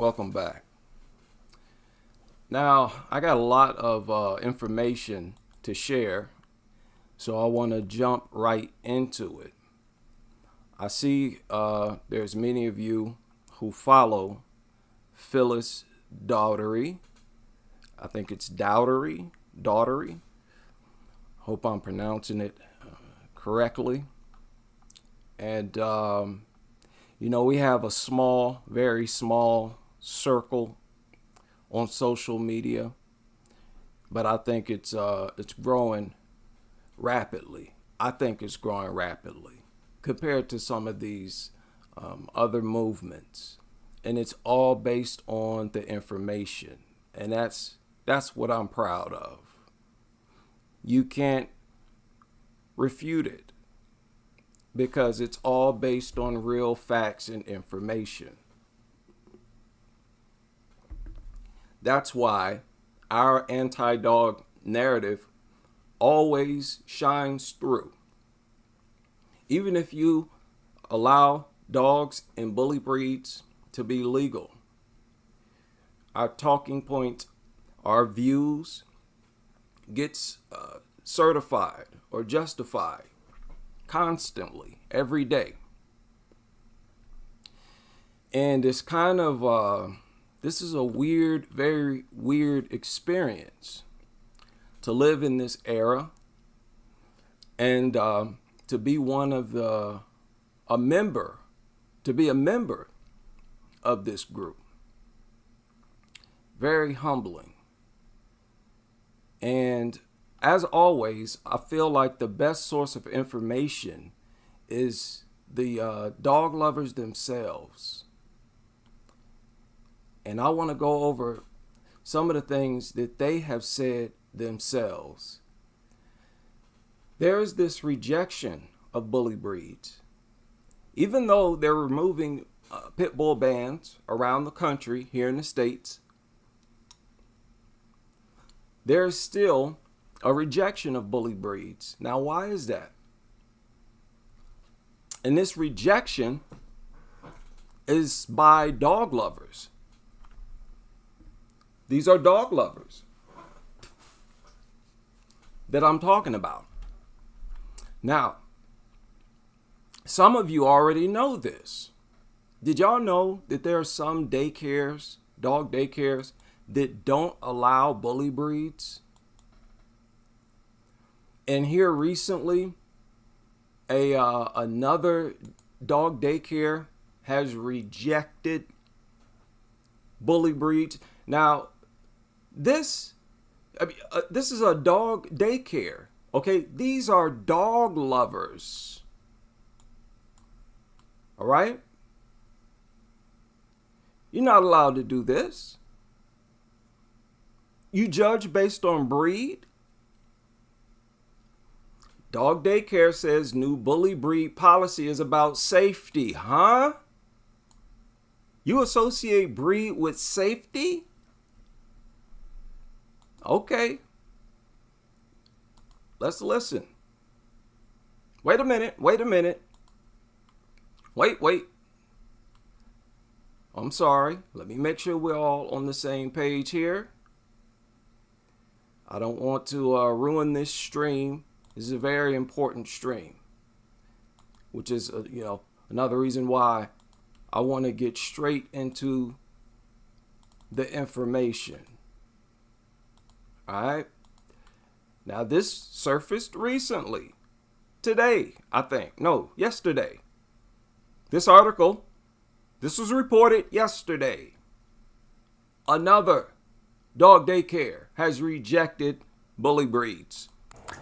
welcome back. Now, I got a lot of information to share, so I want to jump right into it. I see there's many of you who follow Phyllis Daugherty. I think it's Daugherty. Hope I'm pronouncing it correctly. And, we have a small, very small circle on social media, but I think it's growing rapidly. I think it's growing rapidly compared to some of these other movements, and it's all based on the information, and that's what I'm proud of. You can't refute it because it's all based on real facts and information. That's why our anti-dog narrative always shines through. Even if you allow dogs and bully breeds to be legal, our talking point, our views gets certified or justified constantly, every day. And it's kind of, this is a weird, very weird experience to live in this era and to be a member of this group. Very humbling. And as always, I feel like the best source of information is the dog lovers themselves. And I want to go over some of the things that they have said themselves. There is this rejection of bully breeds. Even though they're removing pit bull bans around the country here in the States, there's still a rejection of bully breeds. Now, why is that? And this rejection is by dog lovers. These are dog lovers that I'm talking about. Now, some of you already know this. Did y'all know that there are some daycares, dog daycares, that don't allow bully breeds? And here recently, another dog daycare has rejected bully breeds. Now, this is a dog daycare. Okay, these are dog lovers. All right? You're not allowed to do this. You judge based on breed. Dog Daycare says new bully breed policy is about safety, huh? You associate breed with safety? Okay. Let's listen. Wait a minute. Wait. I'm sorry. Let me make sure we're all on the same page here. I don't want to ruin this stream. This is a very important stream, which is, another reason why I want to get straight into the information. All right. Now, this surfaced recently. Today, I think. No, yesterday. This article, this was reported yesterday. Another dog daycare has rejected bully breeds.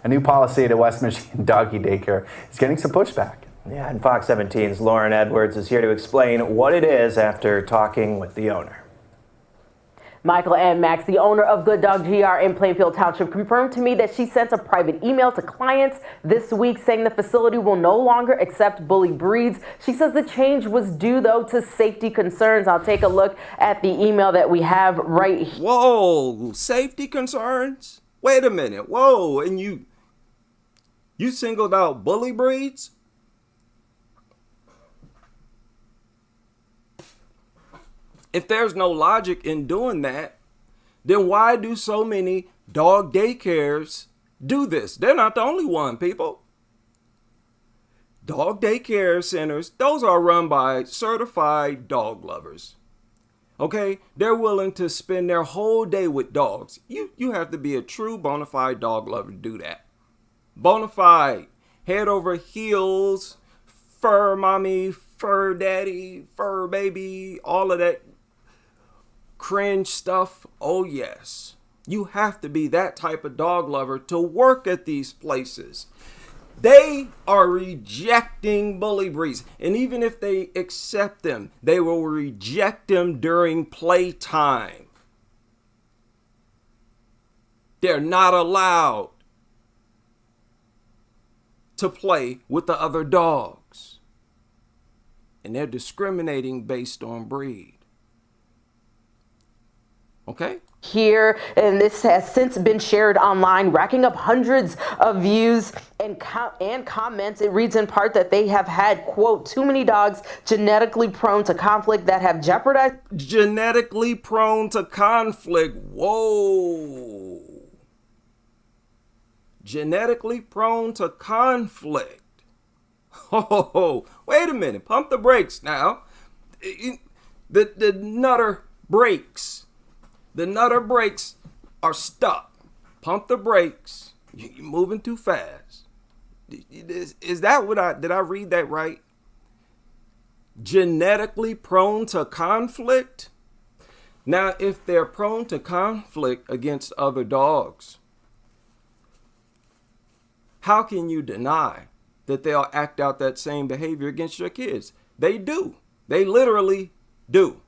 A new policy at a West Michigan doggy daycare is getting some pushback. Yeah, and Fox 17's Lauren Edwards is here to explain what it is after talking with the owner. Michael and Max, the owner of Good Dog GR in Plainfield Township, confirmed to me that she sent a private email to clients this week saying the facility will no longer accept bully breeds. She says the change was due, though, to safety concerns. I'll take a look at the email that we have right here. Whoa, safety concerns? Wait a minute. Whoa, and you singled out bully breeds? If there's no logic in doing that, then why do so many dog daycares do this? They're not the only one, people. Dog daycare centers, those are run by certified dog lovers. Okay? They're willing to spend their whole day with dogs. You have to be a true bona fide dog lover to do that. Bona fide. Head over heels, fur mommy, fur daddy, fur baby, all of that cringe stuff. Oh yes. You have to be that type of dog lover to work at these places. They are rejecting bully breeds. And even if they accept them, they will reject them during playtime. They're not allowed to play with the other dogs. And they're discriminating based on breed. Okay? Here, and this has since been shared online, racking up hundreds of views and comments. It reads in part that they have had, quote, too many dogs genetically prone to conflict that have jeopardized. Genetically prone to conflict. Whoa. Genetically prone to conflict. Oh, wait a minute. Pump the brakes now. The nutter brakes. The nutter brakes are stuck. Pump the brakes. You're moving too fast. Is that did I read that right? Genetically prone to conflict? Now, if they're prone to conflict against other dogs, how can you deny that they'll act out that same behavior against your kids? They do. They literally do.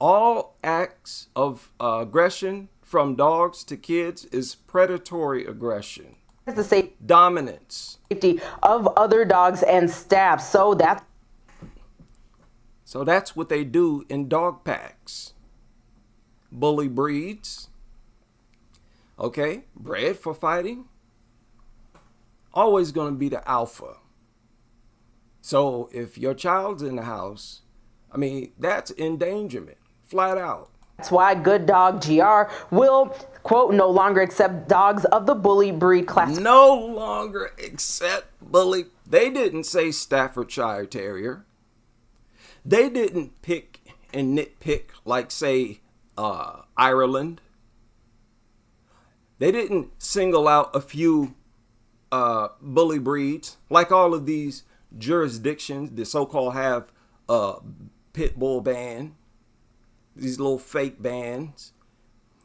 All acts of aggression from dogs to kids is predatory aggression. The Dominance. safety of other dogs and staff. So that's what they do in dog packs. Bully breeds. Okay, bred for fighting. Always going to be the alpha. So if your child's in the house, I mean, that's endangerment. Flat out. That's why Good Dog GR will, quote, no longer accept dogs of the bully breed class. No longer accept bully. They didn't say Staffordshire Terrier. They didn't pick and nitpick like, say, Ireland. They didn't single out a few bully breeds like all of these jurisdictions that so-called have a pit bull ban. These little fake bans.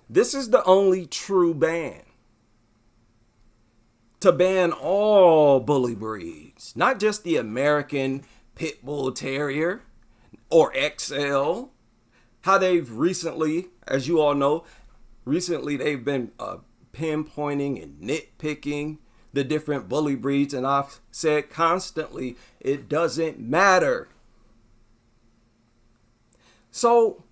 This is the only true ban. To ban all bully breeds, not just the American Pit Bull Terrier or XL. How they've recently, as you all know, they've been pinpointing and nitpicking the different bully breeds. And I've said constantly, it doesn't matter. So,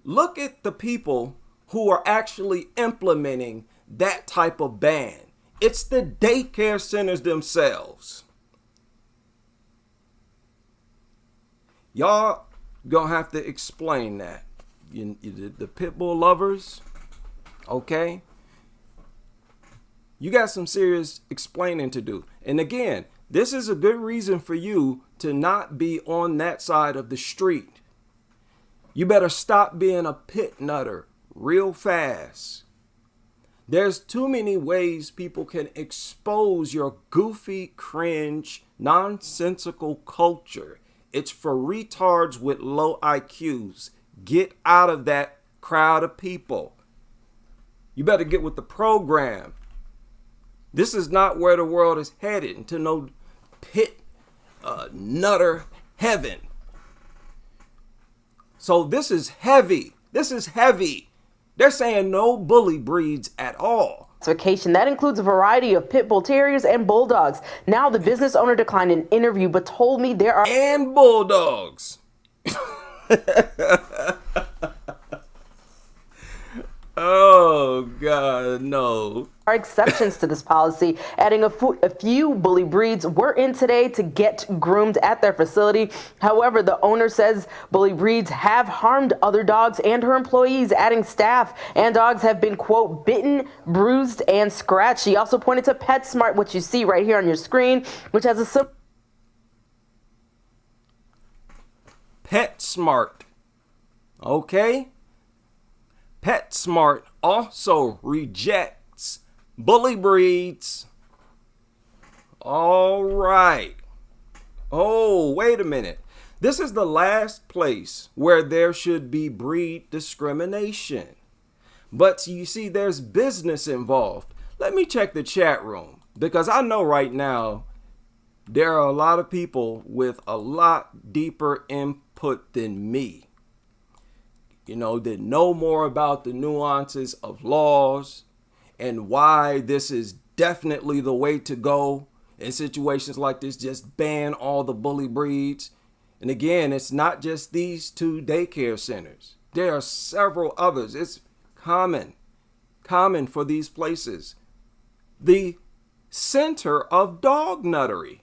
look at the people who are actually implementing that type of ban. It's the daycare centers themselves. Y'all gonna have to explain that. The pit bull lovers, okay? You got some serious explaining to do. And again, this is a good reason for you to not be on that side of the street. You better stop being a pit nutter real fast. There's too many ways people can expose your goofy, cringe, nonsensical culture. It's for retards with low IQs. Get out of that crowd of people. You better get with the program. This is not where the world is headed, into no pit nutter heaven. So this is heavy. This is heavy. They're saying no bully breeds at all. Vacation that includes a variety of pit bull terriers and bulldogs. Now the business owner declined an interview but told me there are and bulldogs. Oh God, no. Are exceptions to this policy, adding a few bully breeds were in today to get groomed at their facility. However, the owner says bully breeds have harmed other dogs and her employees, adding staff and dogs have been, quote, bitten, bruised, and scratched. She also pointed to PetSmart, which you see right here on your screen, which has a PetSmart. Okay? PetSmart also rejects bully breeds. All right. Oh, wait a minute. This is the last place where there should be breed discrimination. But you see, there's business involved. Let me check the chat room, because I know right now there are a lot of people with a lot deeper input than me. You know, that know more about the nuances of laws and why this is definitely the way to go in situations like this. Just ban all the bully breeds. And again, it's not just these 2 daycare centers. There are several others. It's common for these places. The center of dog nuttery.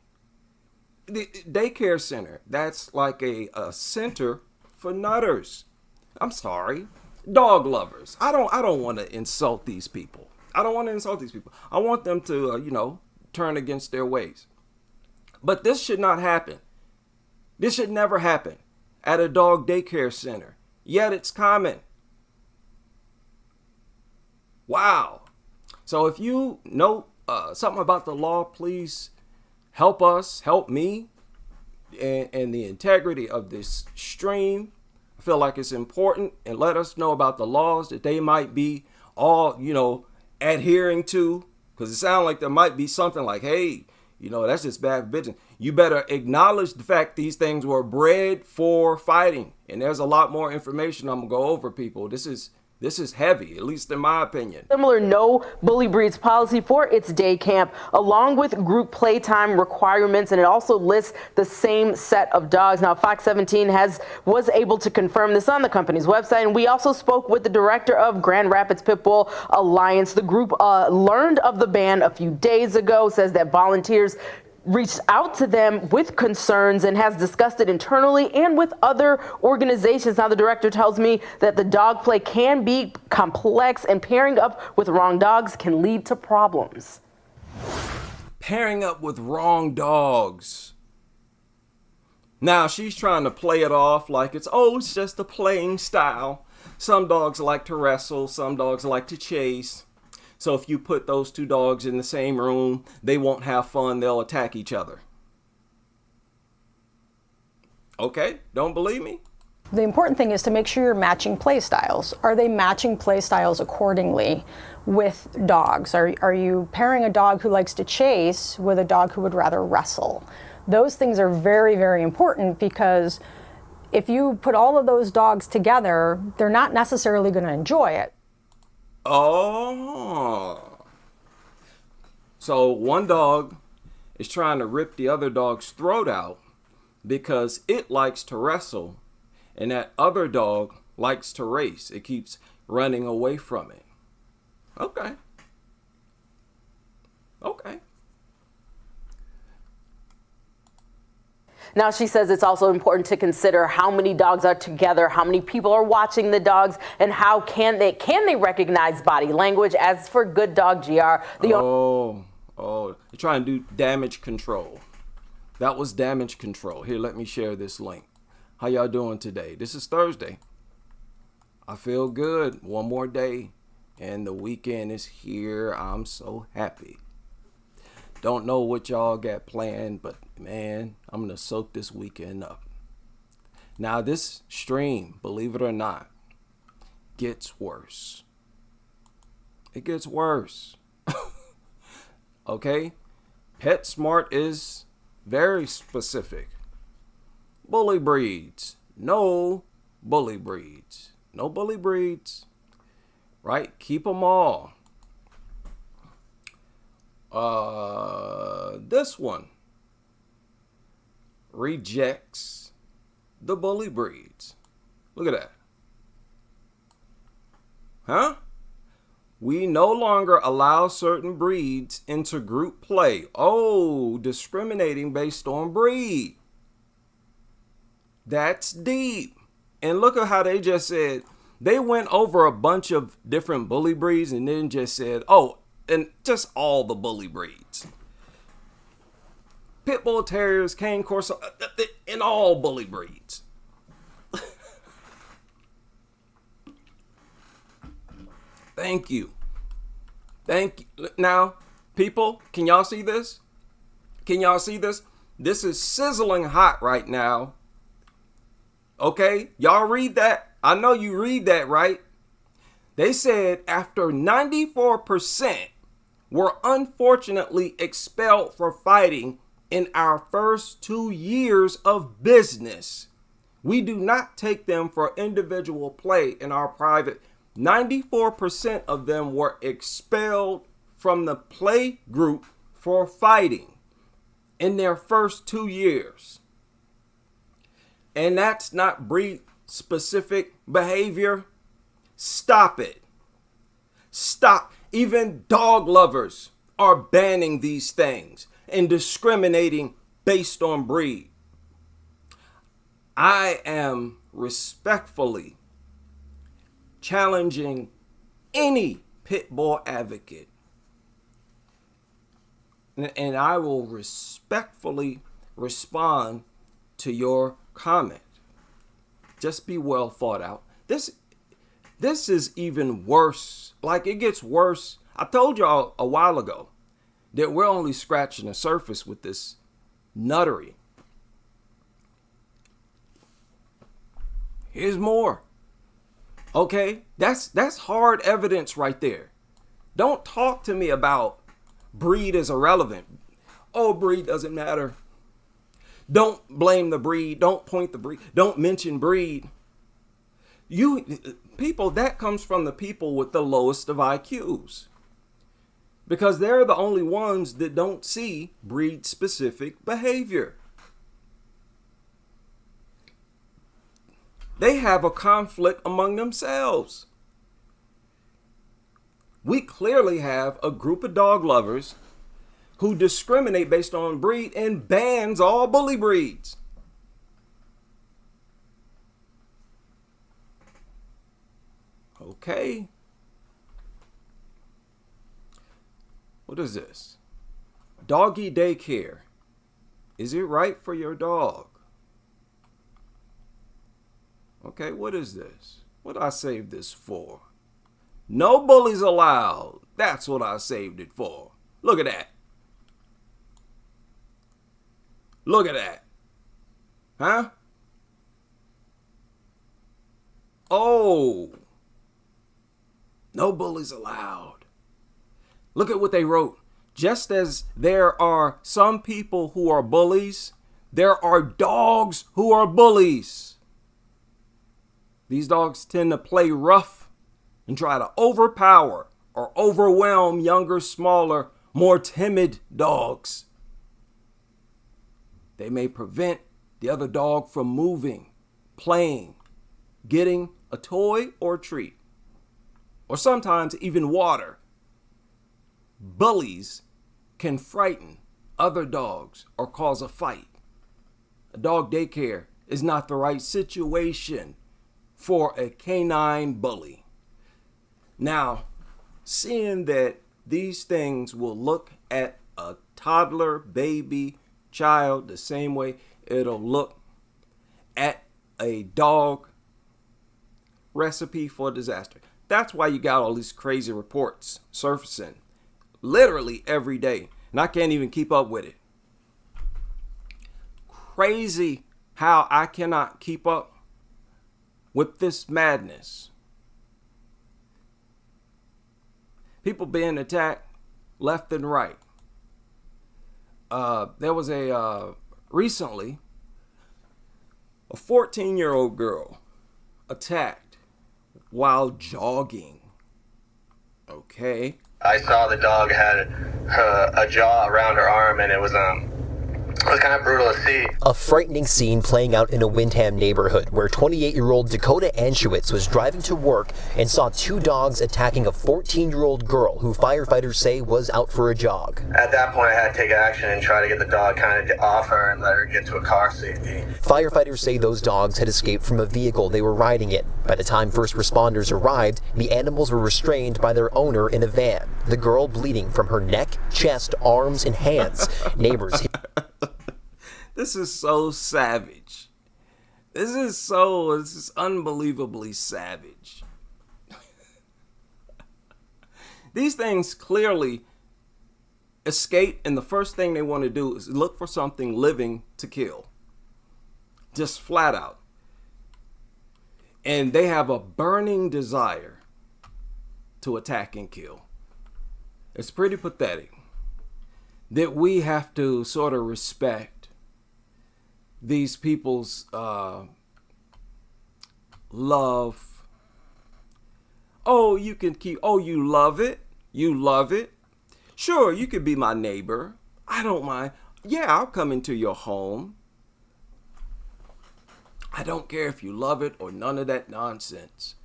The daycare center, that's like a center for nutters. I'm sorry, dog lovers. I don't want to insult these people. I want them to, turn against their ways. But this should not happen. This should never happen at a dog daycare center. Yet it's common. Wow. So if you know something about the law, please help me in the integrity of this stream. I feel like it's important, and let us know about the laws that they might be all, adhering to, because it sounds like there might be something like, hey, that's just bad business. You better acknowledge the fact these things were bred for fighting. And there's a lot more information I'm gonna go over, people. This is heavy, at least in my opinion. Similar no bully breeds policy for its day camp, along with group playtime requirements, and it also lists the same set of dogs. Now, Fox 17 was able to confirm this on the company's website, and we also spoke with the director of Grand Rapids Pitbull Alliance. The group learned of the ban a few days ago, says that volunteers reached out to them with concerns and has discussed it internally and with other organizations. Now, the director tells me that the dog play can be complex and pairing up with wrong dogs can lead to problems. Pairing up with wrong dogs. Now, she's trying to play it off like it's just a playing style. Some dogs like to wrestle, some dogs like to chase. So if you put those 2 dogs in the same room, they won't have fun. They'll attack each other. Okay, don't believe me? The important thing is to make sure you're matching play styles. Are they matching play styles accordingly with dogs? Are you pairing a dog who likes to chase with a dog who would rather wrestle? Those things are very, very important, because if you put all of those dogs together, they're not necessarily going to enjoy it. Oh. So one dog is trying to rip the other dog's throat out because it likes to wrestle, and that other dog likes to race. It keeps running away from it. Okay. Now, she says it's also important to consider how many dogs are together, how many people are watching the dogs, and how can they recognize body language. As for Good Dog GR, they're trying to do damage control. That was damage control. Here, let me share this link. How y'all doing today? This is Thursday. I feel good. One more day, and the weekend is here. I'm so happy. Don't know what y'all got planned, but man, I'm going to soak this weekend up. Now, this stream, believe it or not, gets worse. It gets worse. Okay? PetSmart is very specific. Bully breeds. No bully breeds. No bully breeds. Right? Keep them all. This one rejects the bully breeds. Look at that. Huh? We no longer allow certain breeds into group play. Oh, discriminating based on breed. That's deep. And look at how they just said, they went over a bunch of different bully breeds and then just said, oh, and just all the bully breeds. Pit Bull Terriers, Cane Corso, and all bully breeds. Thank you. Thank you. Now, people, can y'all see this? Can y'all see this? This is sizzling hot right now. Okay, y'all read that? I know you read that, right? They said after 94% were unfortunately expelled for fighting in our first 2 years of business. We do not take them for individual play in our private. 94% of them were expelled from the play group for fighting in their first 2 years. And that's not breed specific behavior. Stop it. Stop. Even dog lovers are banning these things and discriminating based on breed. I am respectfully challenging any pit bull advocate, and I will respectfully respond to your comment. Just be well thought out. This is even worse. Like, it gets worse. I told y'all a while ago that we're only scratching the surface with this nuttery. Here's more. Okay, that's hard evidence right there. Don't talk to me about breed is irrelevant. Oh, breed doesn't matter. Don't blame the breed. Don't point the breed. Don't mention breed. People, that comes from the people with the lowest of IQs. Because they're the only ones that don't see breed specific behavior. They have a conflict among themselves. We clearly have a group of dog lovers who discriminate based on breed and bans all bully breeds. Okay. What is this? Doggy daycare. Is it right for your dog? Okay, what is this? What I saved this for? No bullies allowed. That's what I saved it for. Look at that. Look at that. Huh? Oh. No bullies allowed. Look at what they wrote. Just as there are some people who are bullies, there are dogs who are bullies. These dogs tend to play rough and try to overpower or overwhelm younger, smaller, more timid dogs. They may prevent the other dog from moving, playing, getting a toy or a treat, or sometimes even water. Bullies can frighten other dogs or cause a fight. A dog daycare is not the right situation for a canine bully. Now, seeing that these things will look at a toddler, baby, child the same way it'll look at a dog, recipe for disaster. That's why you got all these crazy reports surfacing literally every day, and I can't even keep up with it. Crazy how I cannot keep up with this madness. People being attacked left and right. There was recently a 14-year-old girl attacked while jogging. Okay. I saw the dog had a jaw around her arm, and it was It was kind of brutal to see. A frightening scene playing out in a Windham neighborhood where 28-year-old Dakota Anschwitz was driving to work and saw two dogs attacking a 14-year-old girl who firefighters say was out for a jog. At that point, I had to take action and try to get the dog kind of off her and let her get to a car safety. Firefighters say those dogs had escaped from a vehicle they were riding in. By the time first responders arrived, the animals were restrained by their owner in a van, the girl bleeding from her neck, chest, arms, and hands. Neighbors... This is so savage. This is unbelievably savage. These things clearly escape, and the first thing they want to do is look for something living to kill. Just flat out. And they have a burning desire to attack and kill. It's pretty pathetic that we have to sort of respect these people's love. Oh, you can keep, oh, you love it. You love it. Sure, you could be my neighbor. I don't mind. Yeah, I'll come into your home. I don't care if you love it or none of that nonsense.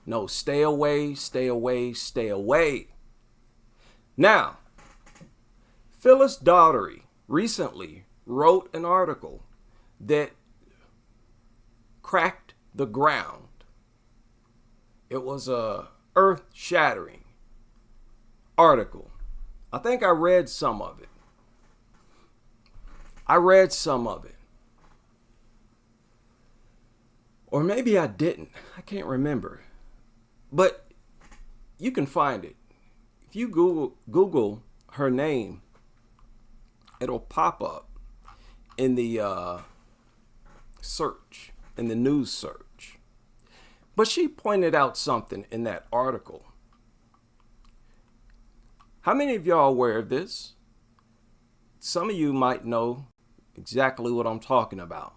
No, stay away, stay away, stay away. Now, Phyllis Daugherty recently wrote an article that cracked the ground. It was a earth-shattering article. I think I read some of it. Or maybe I didn't. I can't remember. But you can find it. If you Google her name, it'll pop up in the search, in the news search. But she pointed out something in that article. How many of y'all are aware of this? Some of you might know exactly what I'm talking about.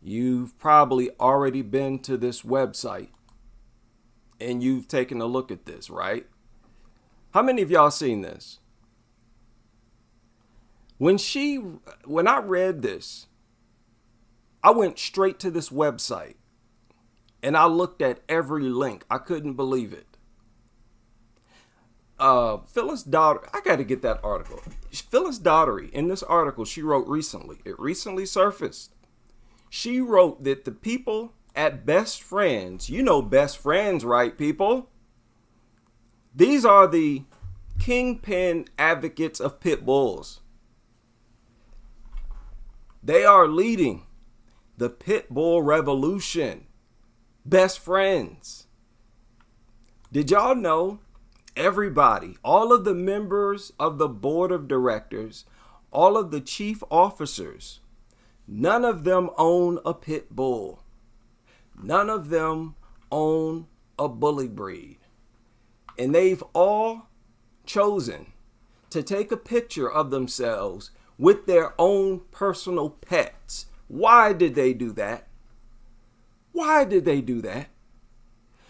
You've probably already been to this website and you've taken a look at this, right? How many of y'all seen this? When I read this, I went straight to this website and I looked at every link. I couldn't believe it. Phyllis Daugherty, I got to get that article. Phyllis Daugherty, in this article she wrote recently, it recently surfaced. She wrote that the people at Best Friends, you know Best Friends, right, people? These are the kingpin advocates of pit bulls. They are leading the pit bull revolution. Best Friends. Did y'all know everybody, all of the members of the board of directors, all of the chief officers, none of them own a pit bull. None of them own a bully breed. And they've all chosen to take a picture of themselves with their own personal pets. Why did they do that? Why did they do that?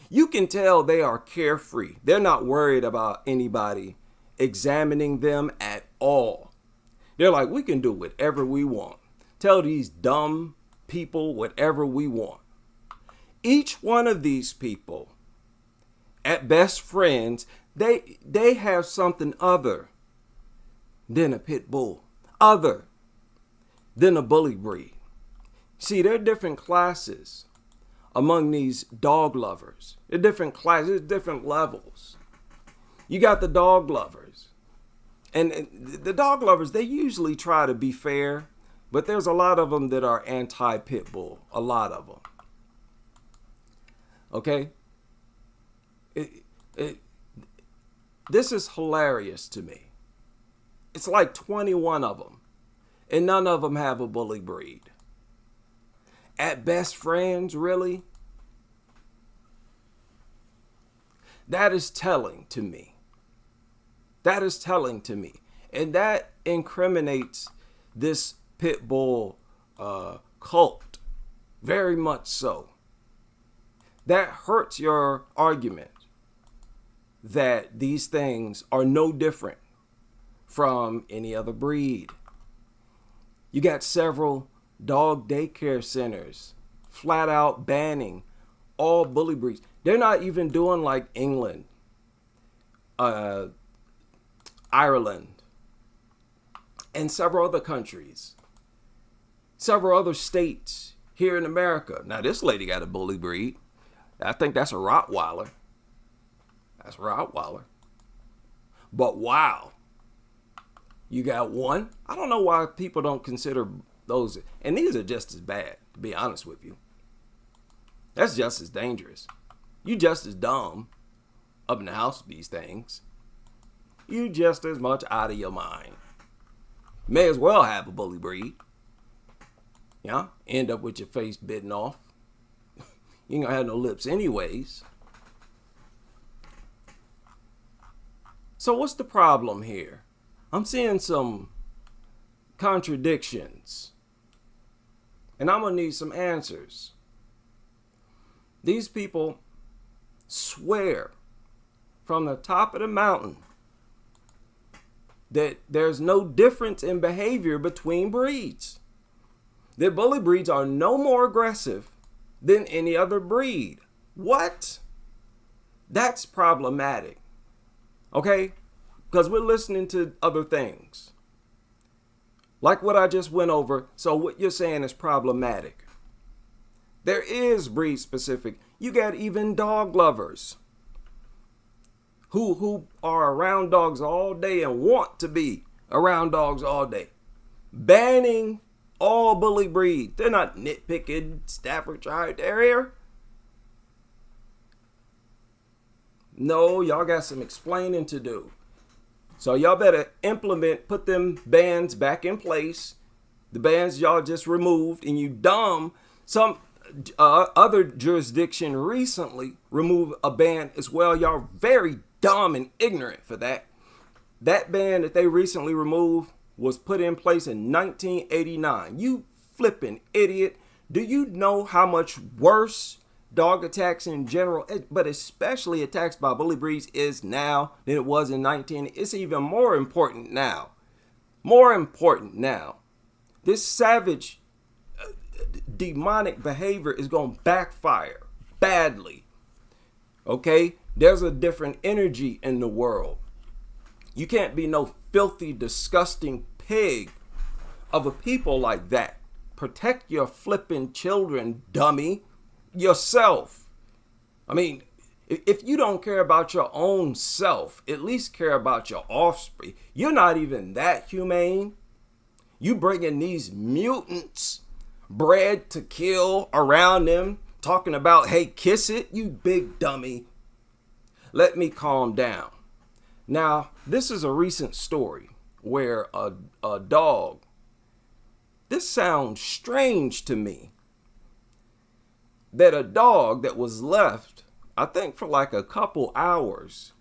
You can tell they are carefree. They're not worried about anybody examining them at all. They're like, we can do whatever we want. Tell these dumb people whatever we want. Each one of these people at Best Friends, they have something other than a pit bull, other than a bully breed. See, there are different classes among these dog lovers. There are different classes, different levels. You got the dog lovers. And the dog lovers, they usually try to be fair, but there's a lot of them that are anti-pit bull, a lot of them. Okay? This is hilarious to me. It's like 21 of them, and none of them have a bully breed. At Best Friends, really? That is telling to me. That is telling to me. And that incriminates this pit bull cult very much so. That hurts your argument that these things are no different from any other breed. You got several dog daycare centers flat out banning all bully breeds. They're not even doing like England, Ireland, and several other countries, several other states here in America. Now, this lady got a bully breed. I think that's a Rottweiler. That's a Rottweiler. But wow, you got one. I don't know why people don't consider those. And these are just as bad, to be honest with you. That's just as dangerous. You just as dumb up in the house with these things. You just as much out of your mind. May as well have a bully breed. Yeah, end up with your face bitten off. You ain't gonna have no lips anyways. So what's the problem here? I'm seeing some contradictions. And I'm gonna need some answers. These people swear from the top of the mountain that there's no difference in behavior between breeds. That bully breeds are no more aggressive than any other breed. What? That's problematic. Okay? Because we're listening to other things. Like what I just went over. So what you're saying is problematic. There is breed specific. You got even dog lovers who are around dogs all day and want to be around dogs all day. Banning all bully breeds. They're not nitpicking Staffordshire Terrier. No, y'all got some explaining to do. So y'all better put them bans back in place. The bans y'all just removed, and you dumb. Some other jurisdiction recently removed a ban as well. Y'all very dumb and ignorant for that. That ban that they recently removed was put in place in 1989. You flipping idiot. Do you know how much worse dog attacks in general, but especially attacks by bully breeds, is now than it was in 19? It's even more important now. More important now. This savage, demonic behavior is going to backfire badly. Okay? There's a different energy in the world. You can't be no filthy, disgusting pig of a people like that. Protect your flipping children, dummy. Yourself. I mean, if you don't care about your own self, at least care about your offspring. You're not even that humane. You bringing these mutants bred to kill around them, talking about, hey, kiss it, you big dummy. Let me calm down. Now, this is a recent story where a dog, this sounds strange to me, that a dog that was left, I think for like a couple hours.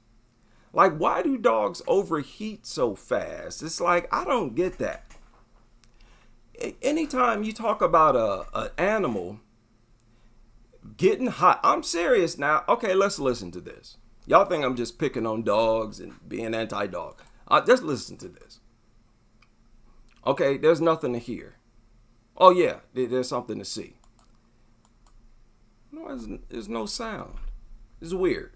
Like, why do dogs overheat so fast? It's like, I don't get that. Anytime you talk about an animal getting hot, I'm serious now. Okay, let's listen to this. Y'all think I'm just picking on dogs and being anti-dog. Just listen to this. Okay, there's nothing to hear. Oh yeah, there's something to see. No, there's no sound. It's weird.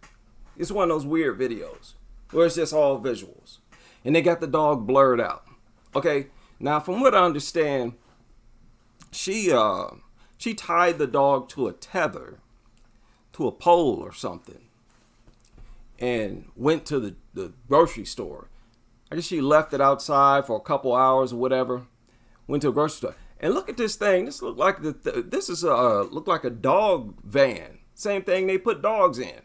It's one of those weird videos where it's just all visuals. And they got the dog blurred out. Okay, now from what I understand, she tied the dog to a tether, to a pole or something, and went to the grocery store. I guess she left it outside for a couple hours or whatever. Went to a grocery store. And look at this thing. This looked like looked like a dog van. Same thing they put dogs in.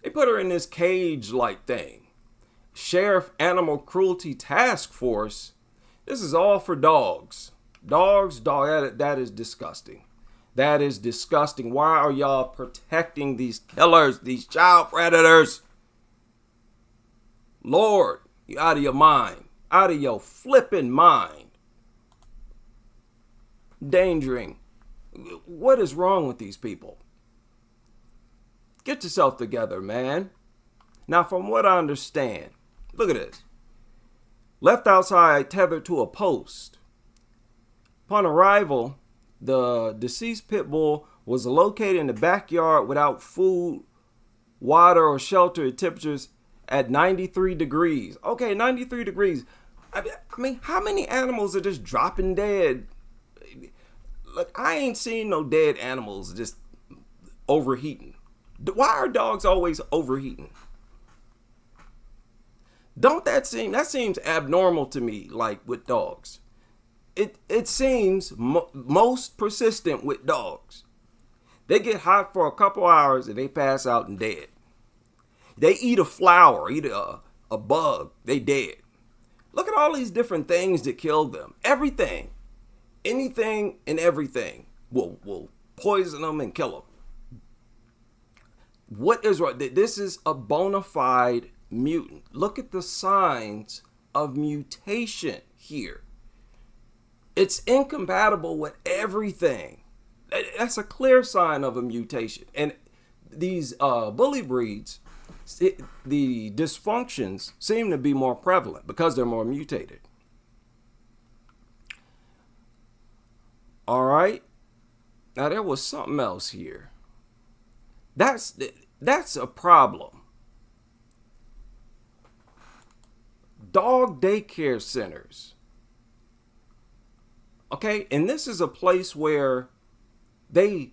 They put her in this cage-like thing. Sheriff Animal Cruelty Task Force. This is all for dogs. Dogs, that is disgusting. That is disgusting. Why are y'all protecting these killers, these child predators? Lord, you out of your mind. Out of your flipping mind. Endangering. What is wrong with these people? Get yourself together, man. Now, from what I understand, look at this. left outside tethered to a post. Upon arrival, the deceased pit bull was located in the backyard without food, water, or shelter at temperatures at 93 degrees. Okay, 93 degrees. I mean, how many animals are just dropping dead? Look, I ain't seen no dead animals just overheating. Why are dogs always overheating? That seems abnormal to me, like with dogs. It seems most persistent with dogs. They get hot for a couple hours and they pass out and dead. They eat a flower, eat a bug, they dead. Look at all these different things that kill them. Everything, anything and everything will poison them and kill them. What is right? This is a bona fide mutant. Look at the signs of mutation here. It's incompatible with everything. That's a clear sign of a mutation. And these bully breeds, the dysfunctions seem to be more prevalent because they're more mutated. All right. Now there was something else here. That's a problem. Dog daycare centers. Okay, and this is a place where they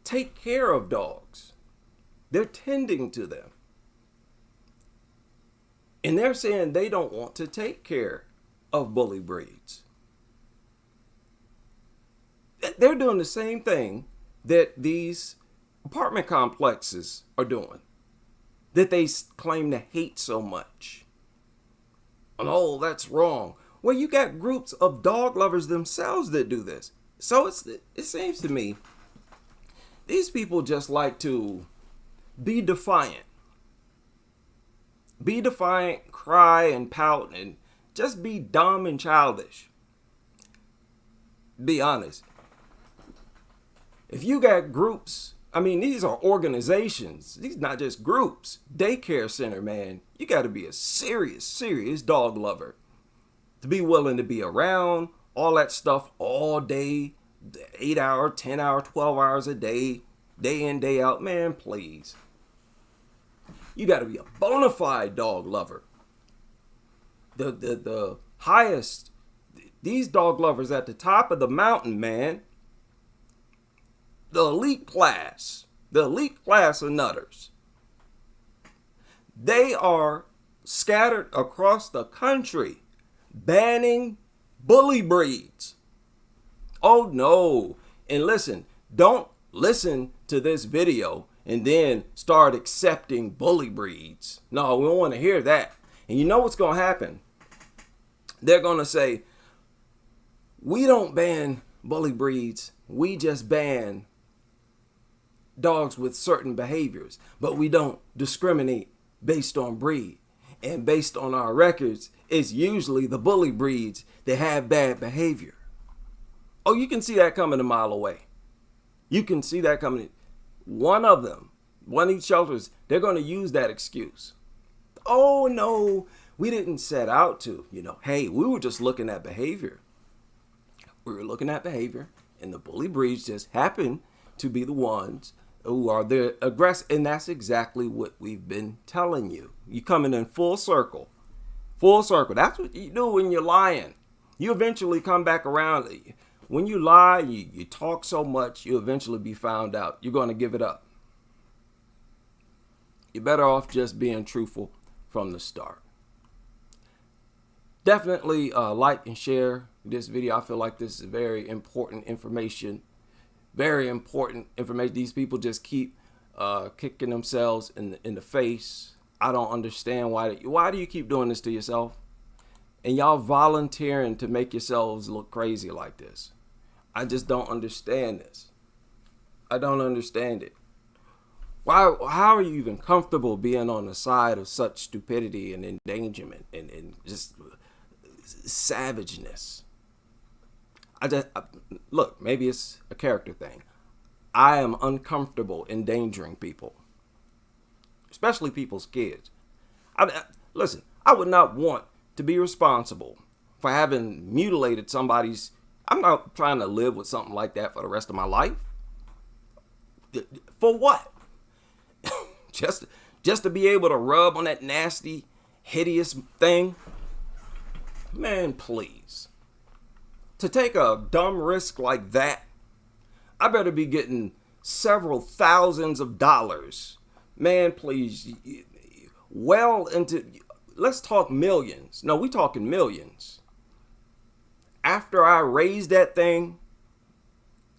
take care of dogs. They're tending to them. And they're saying they don't want to take care of bully breeds. They're doing the same thing that these apartment complexes are doing, that they claim to hate so much. And oh, that's wrong. Well, you got groups of dog lovers themselves that do this. So it seems to me these people just like to be defiant. Be defiant, cry and pout, and just be dumb and childish. Be honest. If you got groups, I mean, these are organizations. These not just groups. Daycare center, man. You got to be a serious dog lover to be willing to be around all that stuff all day, 8 hour, 10 hour, 12 hours a day in, day out. Man, please. You got to be a bona fide dog lover. The highest, these dog lovers at the top of the mountain, man. The elite class of nutters. They are scattered across the country, banning bully breeds. Oh no. And listen, don't listen to this video and then start accepting bully breeds. No, we don't want to hear that. And you know what's going to happen? They're going to say, we don't ban bully breeds. We just ban dogs with certain behaviors, but we don't discriminate based on breed. And based on our records, it's usually the bully breeds that have bad behavior. Oh, you can see that coming a mile away. You can see that coming. One of these shelters, they're going to use that excuse. Oh, no, we didn't set out to, hey, we were just looking at behavior. We were looking at behavior, and the bully breeds just happen to be the ones who are the aggressive. And that's exactly what we've been telling you. You're coming in full circle. Full circle. That's what you do when you're lying. You eventually come back around. When you lie, you talk so much, you eventually be found out. You're going to give it up. You're better off just being truthful from the start. Definitely like and share this video. I feel like this is very important information. Very important information. These people just keep kicking themselves in the face. I don't understand why do you keep doing this to yourself? And y'all volunteering to make yourselves look crazy like this. I just don't understand this. I don't understand it. How are you even comfortable being on the side of such stupidity and endangerment and just savageness? Look, maybe it's a character thing. I am uncomfortable endangering people, especially people's kids. Listen, I would not want to be responsible for having mutilated somebody's. I'm not trying to live with something like that for the rest of my life. For what? just to be able to rub on that nasty, hideous thing? Man, please. To take a dumb risk like that, I better be getting several thousands of dollars. Man, please. Well into, let's talk millions. No, we talking millions. After I raise that thing,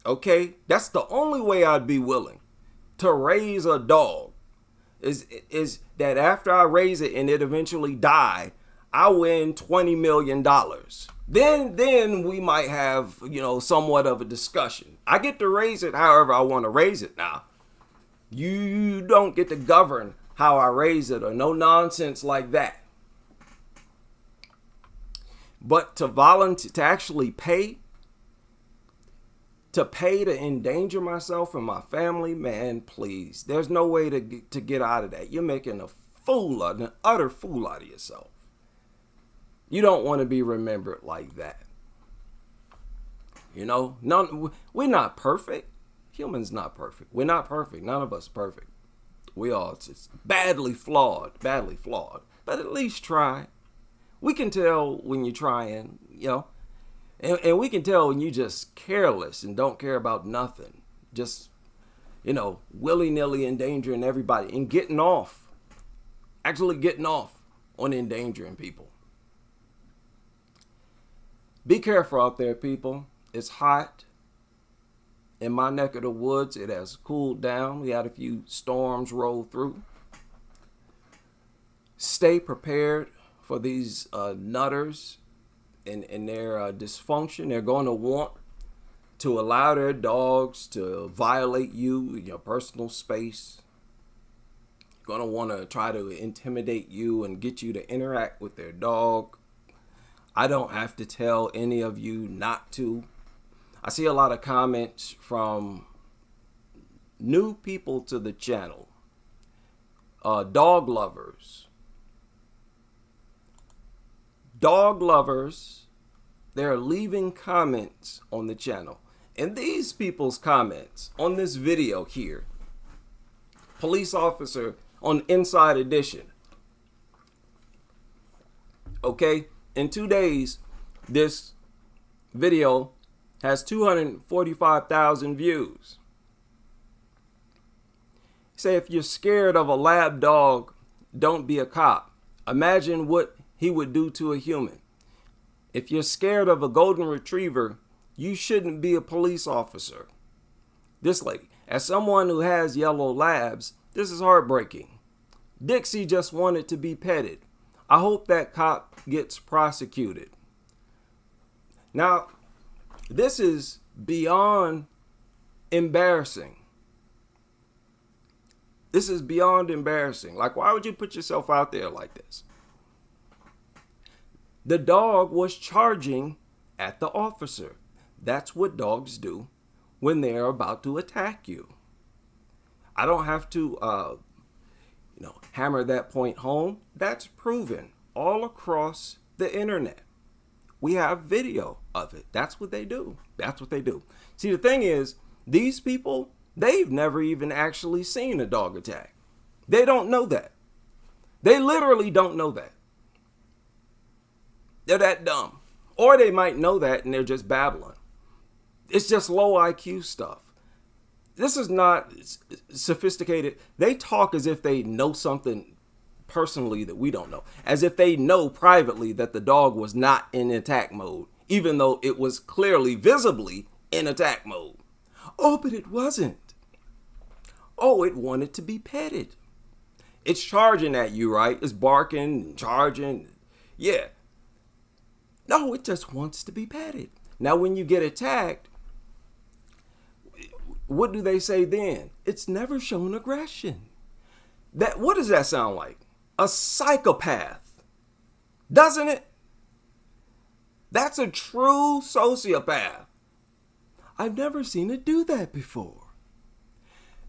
okay, that's the only way I'd be willing to raise a dog. Is that after I raise it and it eventually die, I win $20 million. Then we might have, somewhat of a discussion. I get to raise it however I want to raise it now. You don't get to govern how I raise it or no nonsense like that. But to volunteer, to actually pay, to endanger myself and my family, man, please. There's no way to get out of that. You're making an utter fool out of yourself. You don't want to be remembered like that. We're not perfect. Humans not perfect. We're not perfect. None of us are perfect. We all just badly flawed. But at least try. We can tell when you're trying, and we can tell when you're just careless and don't care about nothing. Just, willy-nilly endangering everybody and actually getting off on endangering people. Be careful out there, people. It's hot. In my neck of the woods, it has cooled down. We had a few storms roll through. Stay prepared for these nutters and their dysfunction. They're going to want to allow their dogs to violate you, your personal space. Going to want to try to intimidate you and get you to interact with their dog. I don't have to tell any of you not to. I see a lot of comments from new people to the channel, dog lovers. They're leaving comments on the channel. And these people's comments on this video here, police officer on Inside Edition. Okay, in 2 days, this video has 245,000 views. Say if you're scared of a lab dog, don't be a cop. Imagine what he would do to a human. If you're scared of a golden retriever, you shouldn't be a police officer. This lady, as someone who has yellow labs, this is heartbreaking. Dixie just wanted to be petted. I hope that cop gets prosecuted. Now, this is beyond embarrassing. This is beyond embarrassing. Like, why would you put yourself out there like this? The dog was charging at the officer. That's what dogs do when they're about to attack you. I don't have to, hammer that point home. That's proven all across the internet. We have video of it. That's what they do. See, the thing is, these people, they've never even actually seen a dog attack. They don't know that. They literally don't know that. They're that dumb. Or they might know that and they're just babbling. It's just low IQ stuff. This is not sophisticated. They talk as if they know something personally that we don't know. As if they know privately that the dog was not in attack mode, even though it was clearly, visibly in attack mode. Oh, but it wasn't. Oh, it wanted to be petted. It's charging at you, right? It's barking, charging. Yeah. No, it just wants to be petted. Now, when you get attacked, what do they say then? It's never shown aggression. What does that sound like? A psychopath. Doesn't it? That's a true sociopath. I've never seen it do that before.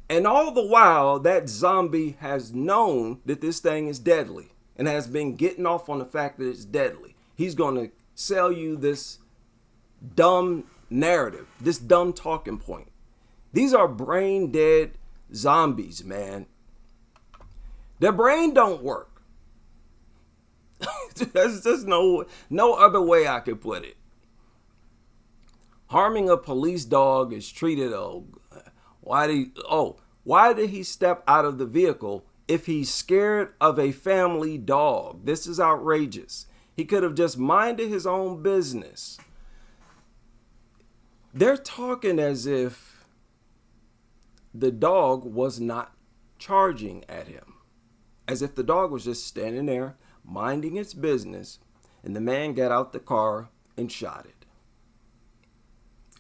And all the while, that zombie has known that this thing is deadly. and has been getting off on the fact that it's deadly. He's going to sell you this dumb narrative, this dumb talking point. These are brain dead zombies, man. Their brain don't work. There's just no other way I could put it. Harming a police dog is treated, why did he step out of the vehicle if he's scared of a family dog? This is outrageous. He could have just minded his own business. They're talking as if the dog was not charging at him. As if the dog was just standing there, minding its business, and the man got out the car and shot it.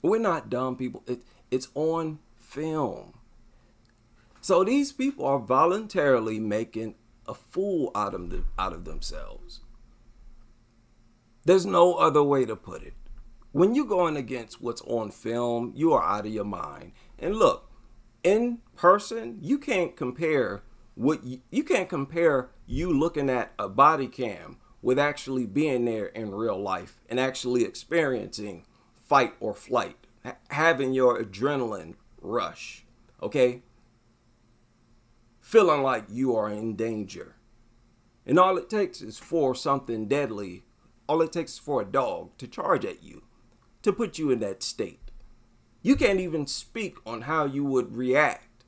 We're not dumb people. It's on film. So these people are voluntarily making a fool out of themselves. There's no other way to put it. When you're going against what's on film, you are out of your mind. And look, in person, you can't compare you looking at a body cam with actually being there in real life and actually experiencing fight or flight, having your adrenaline rush, okay? Feeling like you are in danger. And all it takes is for something deadly, all it takes is for a dog to charge at you, to put you in that state. You can't even speak on how you would react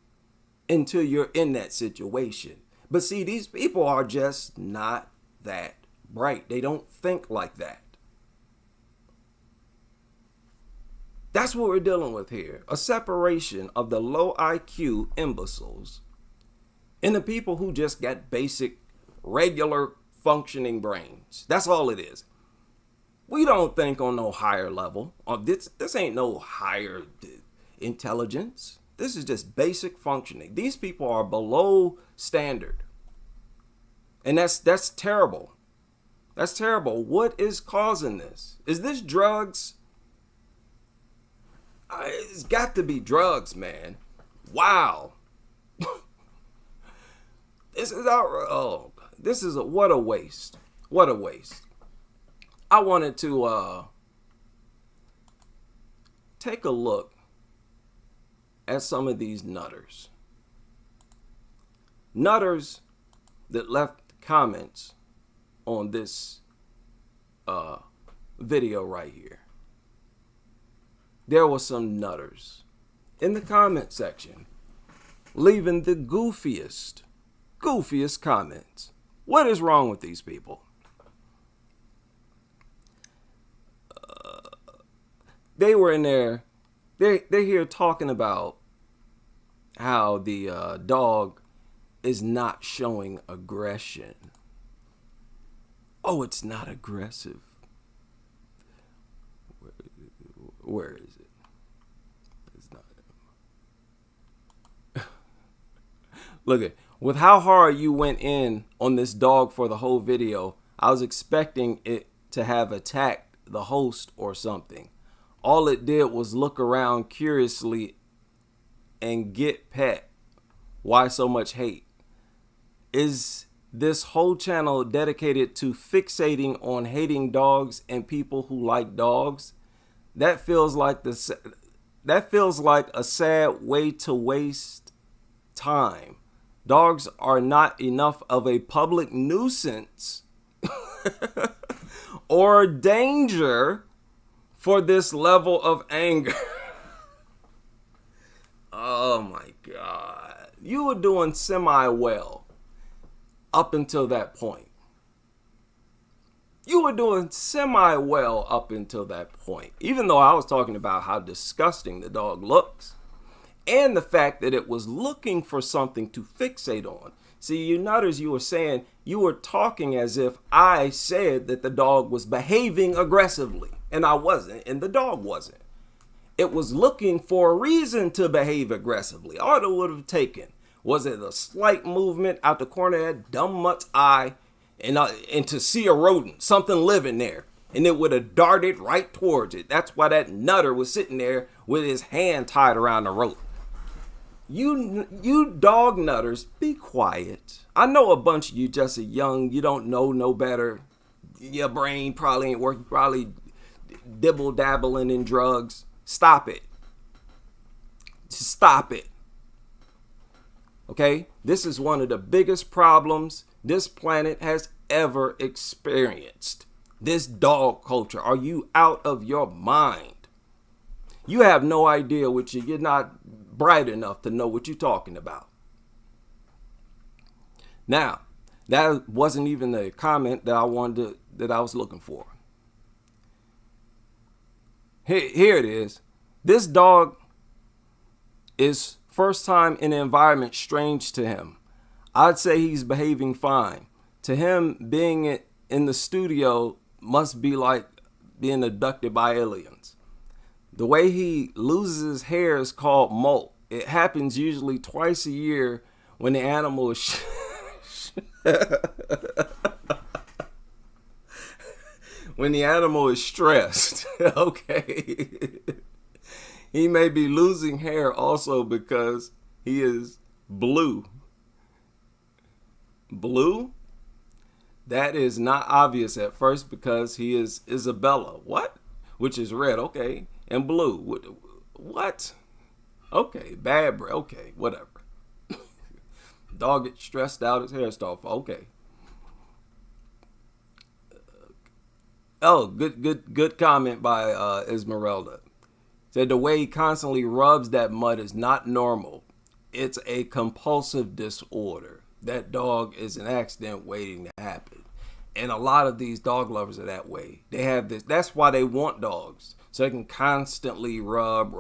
until you're in that situation. But see, these people are just not that bright. They don't think like that. That's what we're dealing with here. A separation of the low IQ imbeciles and the people who just got basic, regular functioning brains. That's all it is. We don't think on no higher level. This ain't no higher intelligence. This is just basic functioning. These people are below standard. And that's terrible. That's terrible. What is causing this? Is this drugs? It's got to be drugs, man. Wow. This is what a waste. What a waste. I wanted to take a look at some of these nutters. Nutters that left comments on this video right here. There were some nutters in the comment section leaving the goofiest comments. What is wrong with these people? They were in there. They're here talking about how the dog is not showing aggression. Oh, it's not aggressive. Where is it? It's not. Look at with how hard you went in on this dog for the whole video. I was expecting it to have attacked the host or something. All it did was look around curiously and get pet. Why so much hate? Is this whole channel dedicated to fixating on hating dogs and people who like dogs? That feels like a sad way to waste time. Dogs are not enough of a public nuisance or danger for this level of anger. Oh my God. You were doing semi-well up until that point. You were doing semi-well up until that point. Even though I was talking about how disgusting the dog looks and the fact that it was looking for something to fixate on. See, you nutters, you were saying, you were talking as if I said that the dog was behaving aggressively. And I wasn't, and the dog wasn't. It was looking for a reason to behave aggressively. All it would have taken was it a slight movement out the corner of that dumb mutt's eye and to see a rodent, something living there. And it would have darted right towards it. That's why that nutter was sitting there with his hand tied around the rope. You dog nutters, be quiet. I know a bunch of you just are young. You don't know no better. Your brain probably ain't working. Probably dibble dabbling in drugs. Stop it. Just stop it. Okay? This is one of the biggest problems this planet has ever experienced. This dog culture. Are you out of your mind? You have no idea what you're not bright enough to know what you're talking about. Now, that wasn't even the comment that I was looking for. Here it is. This dog is first time in an environment strange to him. I'd say he's behaving fine. To him, being in the studio must be like being abducted by aliens. The way he loses his hair is called molt. It happens usually twice a year when the animal is when the animal is stressed. Okay. He may be losing hair also because he is blue. Blue? That is not obvious at first because he is Isabella. What? Which is red. Okay. And blue. What? Okay. Bad breath. Okay. Whatever. Dog gets stressed out. His hair starts. Okay. Oh, good comment by Esmeralda. Said the way he constantly rubs that mud is not normal. It's a compulsive disorder. That dog is an accident waiting to happen. And a lot of these dog lovers are that way. They have this. That's why they want dogs. So they can constantly rub.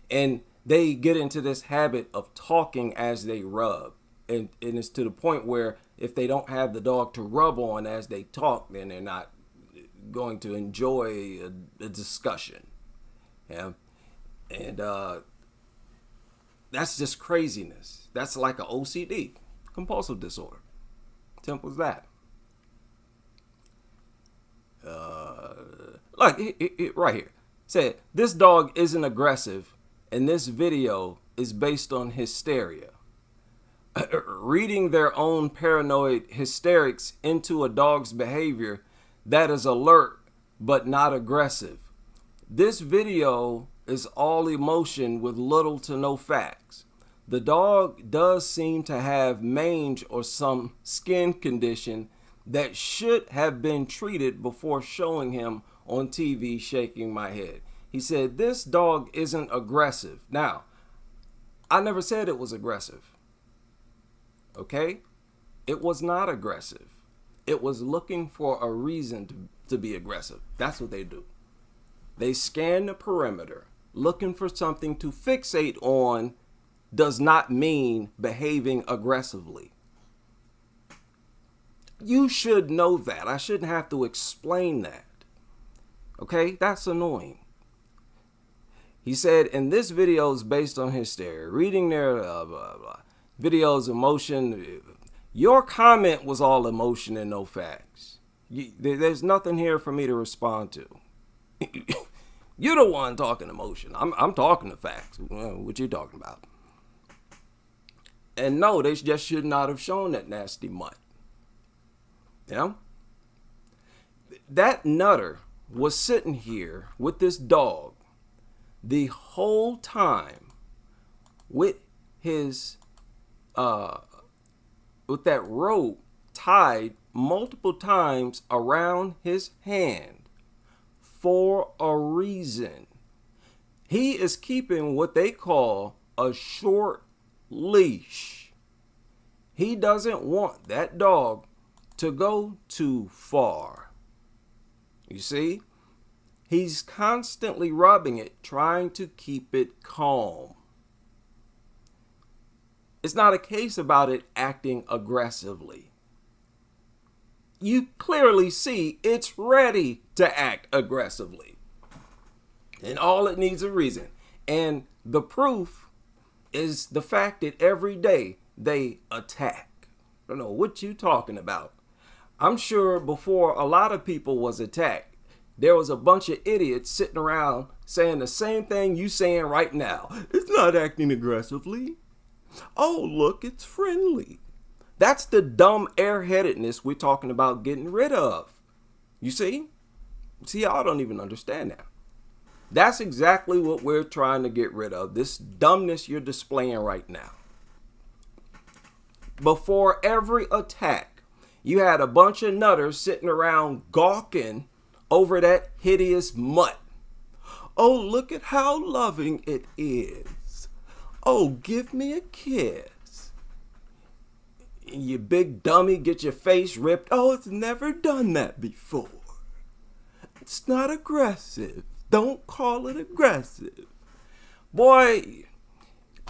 And they get into this habit of talking as they rub. And it's to the point where if they don't have the dog to rub on as they talk, then they're not going to enjoy a discussion. Yeah. And that's just craziness. That's like an OCD, compulsive disorder. Simple as that. Like right here. Said, this dog isn't aggressive, and this video is based on hysteria. Reading their own paranoid hysterics into a dog's behavior that is alert but not aggressive. This video is all emotion with little to no facts. The dog does seem to have mange or some skin condition that should have been treated before showing him on TV shaking my head. He said, this dog isn't aggressive. Now, I never said it was aggressive. Okay? It was not aggressive. It was looking for a reason to be aggressive. That's what they do. They scan the perimeter, looking for something to fixate on does not mean behaving aggressively. You should know that. I shouldn't have to explain that. Okay? That's annoying. He said, and this video is based on hysteria. Reading their videos, emotion. Your comment was all emotion and no facts. There's nothing here for me to respond to. You're the one talking emotion. I'm talking the facts. What you talking about? And no, they just should not have shown that nasty mutt. You know? That nutter was sitting here with this dog the whole time with his with that rope tied multiple times around his hand for a reason. He is keeping what they call a short leash. He doesn't want that dog to go too far. You see? He's constantly rubbing it, trying to keep it calm. It's not a case about it acting aggressively. You clearly see it's ready to act aggressively. And all it needs is a reason. And the proof is the fact that every day they attack. I don't know what you talking about. I'm sure before a lot of people was attacked, there was a bunch of idiots sitting around saying the same thing you saying right now. It's not acting aggressively. Oh, look, it's friendly. That's the dumb airheadedness we're talking about getting rid of. You see? See, y'all don't even understand that. That's exactly what we're trying to get rid of. This dumbness you're displaying right now. Before every attack, you had a bunch of nutters sitting around gawking over that hideous mutt. Oh, look at how loving it is. Oh, give me a kiss. You big dummy, get your face ripped. Oh, it's never done that before. It's not aggressive. Don't call it aggressive. Boy,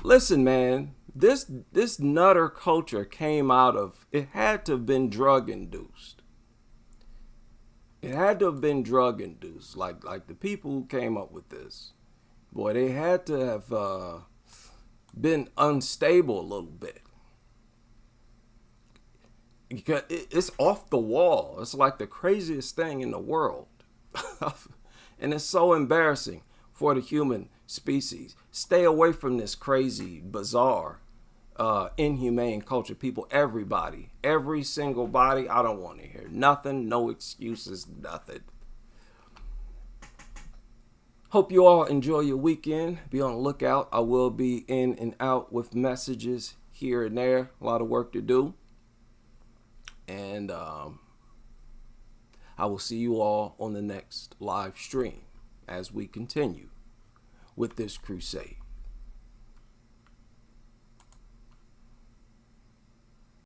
listen, man. This nutter culture came out of, it had to have been drug induced. It had to have been drug induced. Like the people who came up with this, boy, they had to have been unstable a little bit. Because it's off the wall. It's like the craziest thing in the world. And it's so embarrassing for the human species. Stay away from this crazy, bizarre, inhumane culture. People, everybody, every single body, I don't want to hear nothing, no excuses, nothing. Hope you all enjoy your weekend. Be on the lookout. I will be in and out with messages here and there. A lot of work to do. And I will see you all on the next live stream as we continue with this crusade.